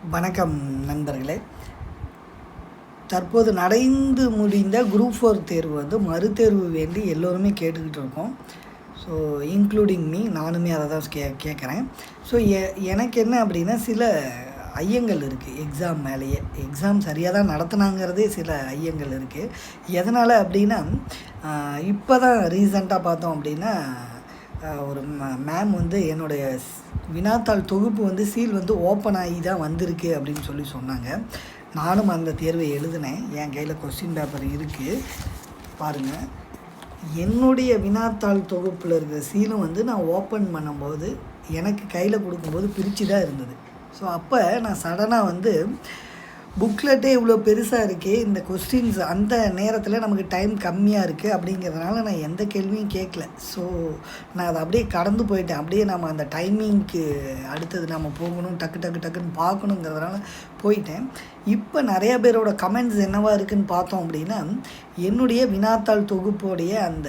வணக்கம் நண்பர்களே. தற்போது நடந்து முடிந்த குரூப் 4 தேர்வு மறுதேர்வு வேண்டி எல்லோருமே கேட்டுக்கிட்டு இருக்கோம். ஸோ இன்க்ளூடிங் மீ, நானுமே அதை தான் கேட்குறேன். ஸோ எனக்கு என்ன அப்படின்னா, சில ஐயங்கள் இருக்குது எக்ஸாம் மேலேயே. எக்ஸாம் சரியாக தான் நடத்துனாங்கிறதே சில ஐயங்கள் இருக்குது. எதனால் அப்படின்னா, இப்போ தான் ரீசெண்டாக பார்த்தோம் அப்படின்னா, ஒரு மேம் என்னுடைய வினாத்தாள் தொகுப்பு சீல் ஓப்பன் ஆகி தான் வந்திருக்கு அப்படின்னு சொன்னாங்க. நானும் அந்த தேர்வை எழுதினேன். என் கையில் கொஸ்டின் பேப்பர் இருக்குது பாருங்கள். என்னுடைய வினாத்தாள் தொகுப்பில் இருக்கிற சீலும் நான் ஓப்பன் பண்ணும்போது எனக்கு கையில் கொடுக்கும்போது பிரித்து தான் இருந்தது. ஸோ அப்போ நான் சடனாக புக்லெட்டே இவ்வளோ பெருசாக இருக்கே, இந்த கொஸ்டின்ஸ் அந்த நேரத்தில் நமக்கு டைம் கம்மியாக இருக்குது அப்படிங்கிறதுனால நான் எந்த கேள்வியும் கேட்கல. ஸோ நான் அதை அப்படியே கடந்து போயிட்டேன். அப்படியே நம்ம அந்த டைமிங்க்கு அடுத்தது நம்ம போகணும், டக்குன்னு பார்க்கணுங்கிறதுனால போயிட்டேன். இப்போ நிறையா பேரோட கமெண்ட்ஸ் என்னவா இருக்குதுன்னு பார்த்தோம் அப்படின்னா, என்னுடைய வினாத்தாள் தொகுப்போடைய அந்த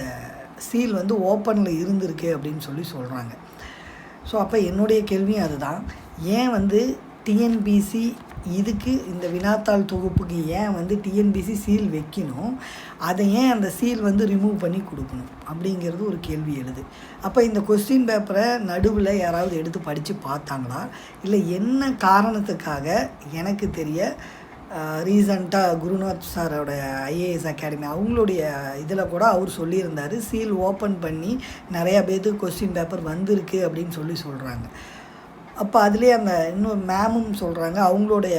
சீல் ஓப்பனில் இருந்திருக்கு அப்படின்னு சொல்கிறாங்க. ஸோ அப்போ என்னுடைய கேள்வியும் அதுதான், ஏன் டிஎன்பிசி இதுக்கு இந்த வினாத்தாள் தொகுப்புக்கு ஏன் டிஎன்பிசி சீல் வைக்கணும், அதை ஏன் அந்த சீல் ரிமூவ் பண்ணி கொடுக்கணும் அப்படிங்கிறது ஒரு கேள்வி எழுது. அப்போ இந்த கொஸ்டின் பேப்பரை நடுவில் யாராவது எடுத்து படித்து பார்த்தாங்களா, இல்லை என்ன காரணத்துக்காக? எனக்கு தெரிய ரீசண்டாக குருநாத் சாரோட ஐஏஎஸ் அகாடமி அவங்களுடைய இதில் கூட அவர் சொல்லியிருந்தார், சீல் ஓப்பன் பண்ணி நிறையா பேருக்கு கொஸ்டின் பேப்பர் வந்திருக்கு அப்படின்னு சொல்கிறாங்க. அப்போ அதுலேயே அந்த இன்னும் மேமும் சொல்கிறாங்க அவங்களுடைய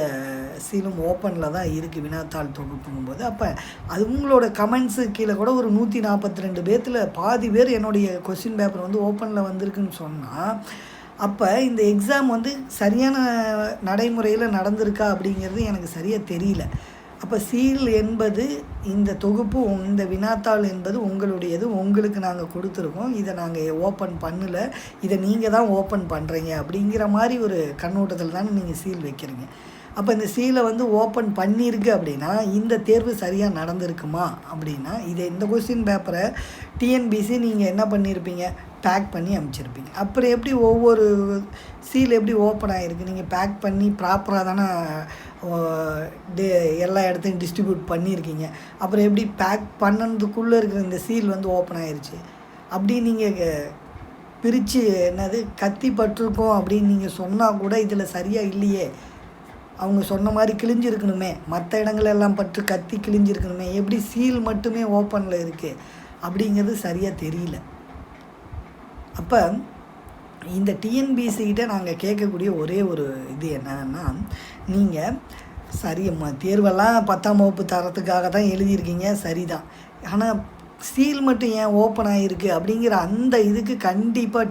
சீலும் ஓப்பனில் தான் இருக்குது வினாத்தாள் தொகுப்புங்கும்போது, அப்போ அவங்களோட கமெண்ட்ஸு கீழே கூட ஒரு 142 பேர்த்தில் பாதி பேர் என்னுடைய கொஸ்டின் பேப்பர் ஓப்பனில் வந்திருக்குன்னு சொன்னால், அப்போ இந்த எக்ஸாம் சரியான நடைமுறையில் நடந்திருக்கா அப்படிங்கிறது எனக்கு சரியாக தெரியல. அப்போ சீல் என்பது இந்த தொகுப்பு, இந்த வினாத்தாள் என்பது உங்களுடையது, உங்களுக்கு நாங்கள் கொடுத்துருக்கோம், இதை நாங்கள் ஓப்பன் பண்ணலை, இதை நீங்கள் தான் ஓப்பன் பண்ணுறீங்க அப்படிங்கிற மாதிரி ஒரு கண்ணோட்டத்தில் தானே நீங்கள் சீல் வைக்கிறீங்க. அப்போ இந்த சீலை ஓப்பன் பண்ணியிருக்கு அப்படின்னா இந்த தேர்வு சரியாக நடந்திருக்குமா அப்படின்னா, இந்த கொஸ்டின் பேப்பரை டிஎன்பிசி நீங்கள் என்ன பண்ணியிருப்பீங்க, பேக் பண்ணி அனுப்பிச்சிருப்பீங்க. அப்புறம் எப்படி ஒவ்வொரு சீல் எப்படி ஓப்பன் ஆகிருக்கு? நீங்கள் பேக் பண்ணி ப்ராப்பராக தானே எல்லா இடத்தையும் டிஸ்ட்ரிபியூட் பண்ணியிருக்கீங்க. அப்புறம் எப்படி பேக் பண்ணதுக்குள்ளே இருக்கிற இந்த சீல் ஓப்பன் ஆகிருச்சு? அப்படி நீங்கள் பிரித்து என்னது கத்தி பட்டிருக்கோம் அப்படின்னு நீங்கள் சொன்னால் கூட இதில் சரியாக இல்லையே, அவங்க சொன்ன மாதிரி கிழிஞ்சிருக்கணுமே, மற்ற இடங்களெல்லாம் பட்டு கத்தி கிழிஞ்சிருக்கணுமே, எப்படி சீல் மட்டுமே ஓப்பனில் இருக்குது அப்படிங்கிறது சரியாக தெரியல. அப்போ இந்த டிஎன்பிசிக்கிட்ட நாங்கள் கேட்கக்கூடிய ஒரே ஒரு இது என்னன்னா, நீங்கள் தேர்வெல்லாம் 10ஆம் வகுப்பு தரத்துக்காக தான் எழுதியிருக்கீங்க, சரிதான், ஆனால் சீல் மட்டும் ஏன் ஓப்பன் ஆகிருக்கு அப்படிங்கிற அந்த இதுக்கு கண்டிப்பாக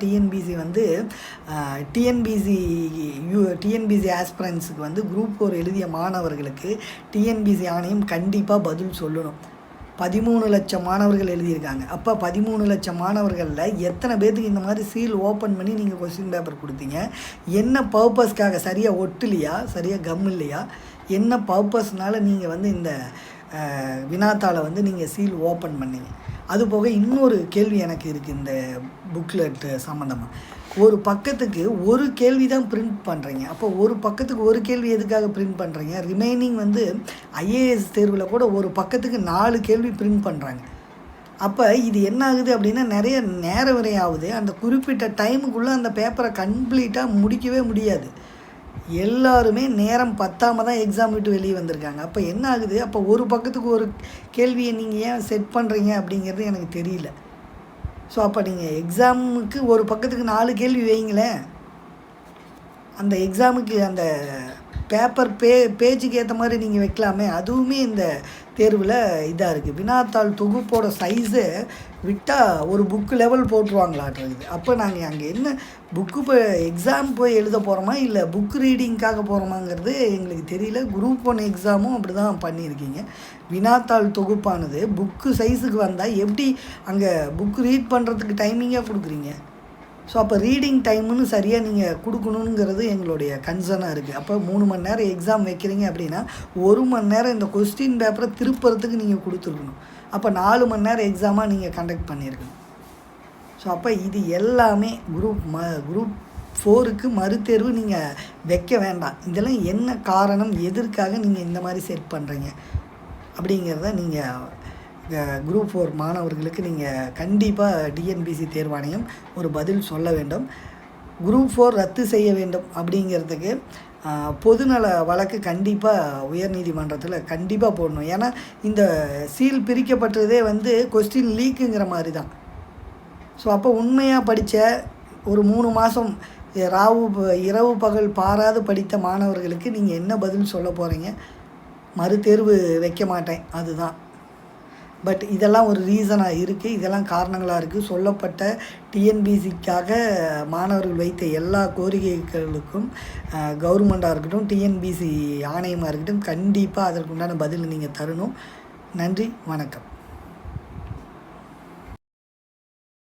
டிஎன்பிசி ஆஸ்பிரன்ஸுக்கு குரூப் 4 எழுதிய மாணவர்களுக்கு டிஎன்பிசி ஆணையம் கண்டிப்பாக பதில் சொல்லணும். 13 லட்சம் மாணவர்கள் எழுதியிருக்காங்க. அப்போ 13 லட்சம் மாணவர்களில் எத்தனை பேர்த்துக்கு இந்த மாதிரி சீல் ஓப்பன் பண்ணி நீங்கள் கொஸ்டின் பேப்பர் கொடுத்தீங்க? என்ன பர்பஸ்க்காக? சரியாக ஒட்டுலையா, சரியாக கம் இல்லையா, என்ன பர்பஸ்னால் நீங்கள் இந்த வினாத்தாளை நீங்கள் சீல் ஓப்பன் பண்ணீங்க? அதுபோக இன்னொரு கேள்வி எனக்கு இருக்குது இந்த புக்லெட் சம்மந்தமாக. ஒரு பக்கத்துக்கு ஒரு கேள்வி தான் பிரிண்ட் பண்ணுறீங்க. அப்போ ஒரு பக்கத்துக்கு ஒரு கேள்வி எதுக்காக பிரிண்ட் பண்ணுறீங்க? ரிமைனிங் ஐஏஎஸ் தேர்வில் கூட ஒரு பக்கத்துக்கு 4 கேள்வி பிரிண்ட் பண்ணுறாங்க. அப்போ இது என்ன ஆகுது அப்படின்னா, நிறைய நேர விரையாகுது. அந்த குறிப்பிட்ட டைமுக்குள்ளே அந்த பேப்பரை கம்ப்ளீட்டாக முடிக்கவே முடியாது. எல்லாருமே நேரம் பத்தாமல் தான் எக்ஸாம் விட்டு வெளியே வந்திருக்காங்க. அப்போ என்ன ஆகுது? அப்போ ஒரு பக்கத்துக்கு ஒரு கேள்வியை நீங்கள் ஏன் செட் பண்ணுறீங்க அப்படிங்கிறது எனக்கு தெரியல. ஸோ அப்போ நீங்கள் எக்ஸாமுக்கு ஒரு பக்கத்துக்கு 4 கேள்வி வைங்களேன். அந்த எக்ஸாமுக்கு அந்த பேப்பர் பேஜுக்கு ஏற்ற மாதிரி நீங்கள் வைக்கலாமே. அதுவுமே இந்த தேர்வில் இதாக இருக்குது. வினாத்தாள் தொகுப்போட சைஸை விட்டால் ஒரு புக்கு லெவல் போட்டுருவாங்களாட்டுருக்குது. அப்போ நாங்கள் அங்கே என்ன புக்கு எக்ஸாம் போய் எழுத போகிறோமா, இல்லை புக் ரீடிங்காக போகிறோமாங்கிறது எங்களுக்கு தெரியல. குரூப் 1 எக்ஸாமும் அப்படி தான் பண்ணியிருக்கீங்க. வினாத்தாள் தொகுப்பானது புக்கு சைஸுக்கு வந்தால் எப்படி அங்கே புக்கு ரீட் பண்ணுறதுக்கு டைமிங்காக கொடுக்குறீங்க? ஸோ அப்போ ரீடிங் டைமுன்னு சரியாக நீங்கள் கொடுக்கணுங்கிறது எங்களுடைய கன்சர்னாக இருக்குது. அப்போ 3 மணி நேரம் எக்ஸாம் வைக்கிறீங்க அப்படின்னா 1 மணி நேரம் இந்த கொஸ்டின் பேப்பரை திருப்புறதுக்கு நீங்கள் கொடுத்துருக்கணும். அப்போ 4 மணி நேரம் எக்ஸாமாக நீங்கள் கண்டக்ட் பண்ணியிருக்கணும். ஸோ அப்போ இது எல்லாமே குரூப் 4க்கு மறுதேர்வு நீங்கள் வைக்க வேண்டாம். இதெல்லாம் என்ன காரணம், எதற்காக நீங்கள் இந்த மாதிரி செட் பண்ணுறீங்க அப்படிங்கிறத நீங்கள் குரூப் 4 மாணவர்களுக்கு நீங்கள் கண்டிப்பாக டிஎன்பிசி தேர்வாணையம் ஒரு பதில் சொல்ல வேண்டும். குரூப் 4 ரத்து செய்ய வேண்டும் அப்படிங்கிறதுக்கு பொதுநல வழக்கு கண்டிப்பாக உயர்நீதிமன்றத்தில் கண்டிப்பாக போடணும். ஏன்னா இந்த சீல் பிரிக்கப்பட்டதே கொஸ்டின் லீக்குங்கிற மாதிரி தான். ஸோ அப்போ உண்மையாக படித்த ஒரு 3 மாதம் இரவு பகல் பாராது படித்த மாணவர்களுக்கு நீங்கள் என்ன பதில் சொல்ல போகிறீங்க? மறுதேர்வு வைக்க மாட்டேன் அதுதான். பட் இதெல்லாம் ஒரு ரீசனாக இருக்குது, இதெல்லாம் காரணங்களாக இருக்குது. சொல்லப்பட்ட டிஎன்பிசிக்காக மாணவர்கள் வைத்த எல்லா கோரிக்கைகளுக்கும் கவர்மெண்ட்டாக இருக்கட்டும், டிஎன்பிசி ஆணையமாக இருக்கட்டும், கண்டிப்பாக அதற்குண்டான பதில் நீங்கள் தரணும். நன்றி, வணக்கம்.